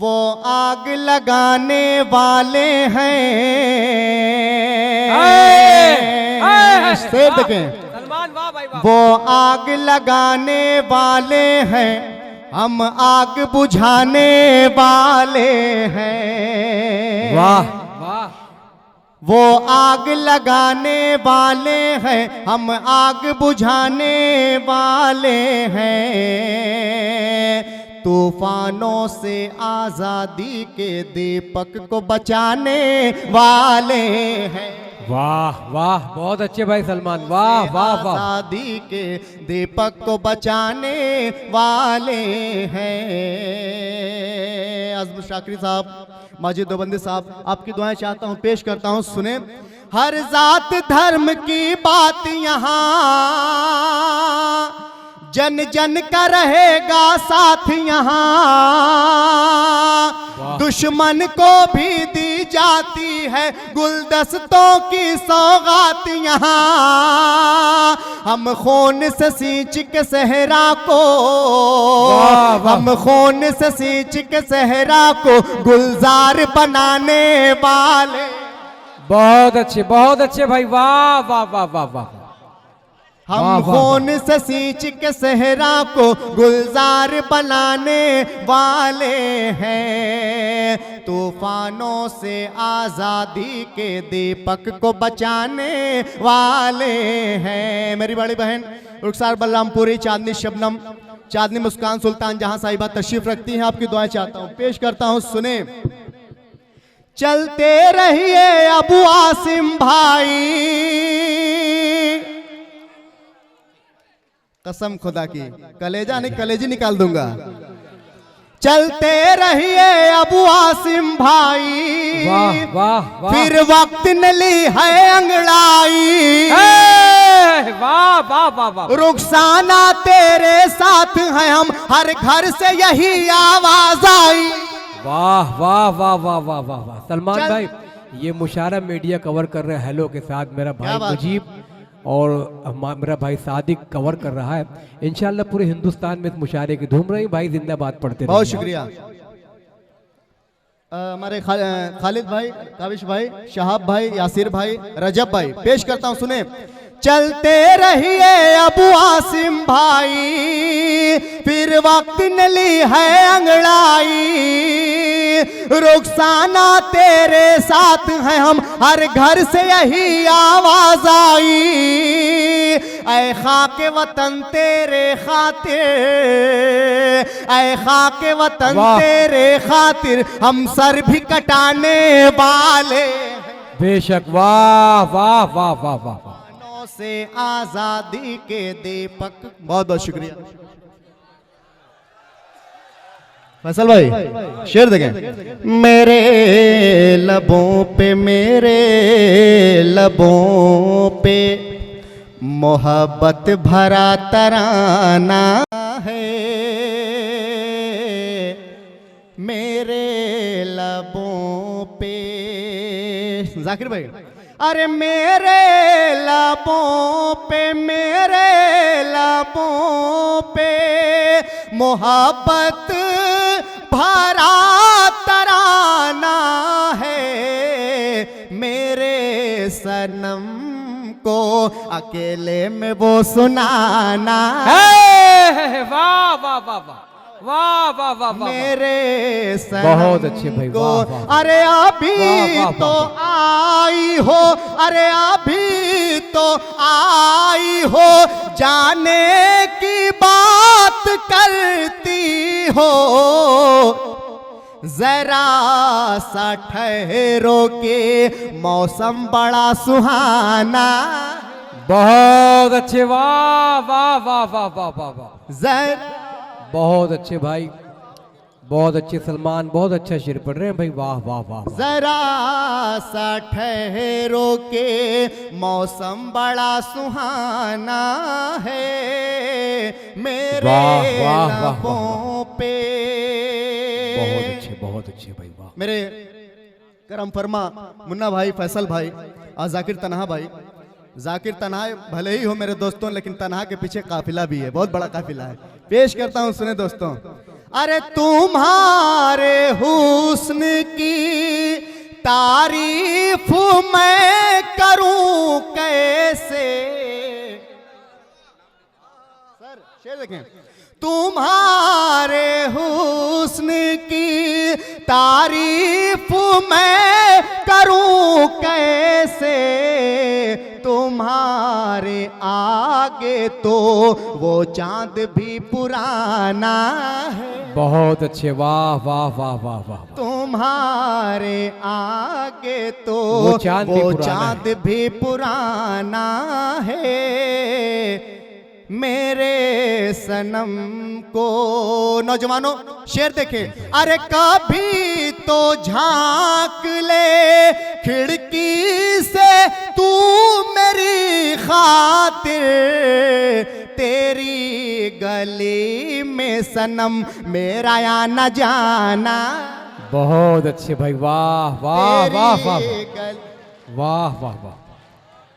वो आग लगाने वाले हैं। शेर देखें, सलमान वाह भाई वाह। वो आग लगाने वाले हैं, हम आग बुझाने वाले हैं। वाह वाह। वो आग लगाने वाले हैं, हम आग बुझाने वाले हैं। तूफानों से आजादी के दीपक को बचाने वाले हैं। वाह वाह, बहुत अच्छे भाई सलमान, वाह वाह वाह। आजादी के दीपक को बचाने वाले हैं। आजम शाकरी साहब, माजिद दोबंदी साहब, आपकी दुआएं चाहता हूं, पेश करता हूं, सुने। हर जात धर्म की बात यहाँ जन जन का रहेगा साथ यहाँ। दुश्मन को भी दी जाती है गुलदस्तों की सौगात यहाँ। हम खून से सींच के सहरा को, हम खून से सींच के सहरा को गुलजार बनाने वाले। बहुत अच्छे भाई, वाह वाह वाह वाह वाह। हम खून से सींच के सहरा को गुलजार बनाने वाले हैं। तूफानों से आजादी के दीपक को बचाने वाले हैं। मेरी बड़ी बहन रुखसार बलरामपुरी, चांदनी शबनम, चांदनी मुस्कान सुल्तान जहां साहिबा तशरीफ रखती हैं, आपकी दुआएं चाहता हूं, पेश करता हूं, सुने। चलते रहिए अबू आसिम भाई, कसम खुदा की, कलेजा नहीं कलेजी निकाल दूंगा। चलते रहिए अबू आसिम भाई, वाह वाह वाह। फिर वक्त न ली है अंगड़ाई। वाह वाह वाह वाह। रुखसाना तेरे साथ हैं हम, हर घर से यही आवाज आई। वाह वाह वाह वाह वाह वाह वाह। सलमान भाई, ये मुशारा मीडिया कवर कर रहे हैं हेलो के साथ, मेरा भाई मुजीब और मेरा भाई सादिक कवर कर रहा है। इंशाल्लाह पूरे हिंदुस्तान में इस मुशारे की धूम रही। भाई जिंदाबाद पढ़ते रहिए। बहुत शुक्रिया। हमारे खालिद भाई, काविश भाई, शहाब भाई, यासिर भाई, रजब भाई, पेश करता हूं, सुने। चलते रहिए अबू आसिम भाई, फिर वक्त न ली है अंगड़ाई। रुखसाना तेरे साथ हैं हम, हर घर से यही आवाज आई। ऐ खाके वतन तेरे खातिर, ऐ खाके वतन तेरे खातिर हम सर भी कटाने वाले। बेशक, वाह वाह वाह वाह वाह वाह। से आजादी के दीपक, बहुत बहुत शुक्रिया। फैसल भाई शेर देखें। मेरे लबों पे, मेरे लबों पे मोहब्बत भरा तराना है। मेरे लबों पे, जाकिर भाई, अरे मेरे लबों पे, मेरे लबों पे मोहब्बत भरा तराना है। मेरे सनम को अकेले में वो सुनाना है। वाह वाह वाह वाह वाह वाह वाह। मेरे सनम बहुत अच्छे भाई, वाह वाह। अरे अभी तो आई हो, अरे अभी तो आई हो, जाने की बात करती हो। जरा सा ठहरो के मौसम बड़ा सुहाना। बहुत अच्छे, वाह वाह वाह वाह वाह वाह वाह। बहुत अच्छे भाई, बहुत अच्छे सलमान, बहुत अच्छा शेर पढ़ रहे हैं भाई, वाह वाह वाह। जरा सा ठहरो के मौसम बड़ा सुहाना है। मेरे लबों पे। बहुत अच्छे भाई, वाह। मेरे करम फरमा मुन्ना भाई, फैसल भाई और जाकिर तन्हा भाई। जाकिर तन्हा भले ही हो मेरे दोस्तों, लेकिन तन्हा के पीछे काफिला भी है, बहुत बड़ा काफिला है। पेश करता हूं, सुने दोस्तों। अरे तुम्हारे हुस्न की तारीफ मैं करूं कैसे। सर शेर देखें, तुम्हारे हुस्न की तारीफ मैं करूं कैसे, तुम्हारे आगे तो वो चांद भी पुराना है। बहुत अच्छे, वाह वाह वाह वाह वाह। तुम्हारे आगे तो वो चांद भी पुराना है। मेरे सनम को नौजवानों शेर देखे, अरे कभी तो झांक ले खिड़की से तू मेरी खातिर, तेरी गली में सनम मेरा आना जाना। बहुत अच्छे भाई, वाह वाह वाह वाह वाह वाह वाह।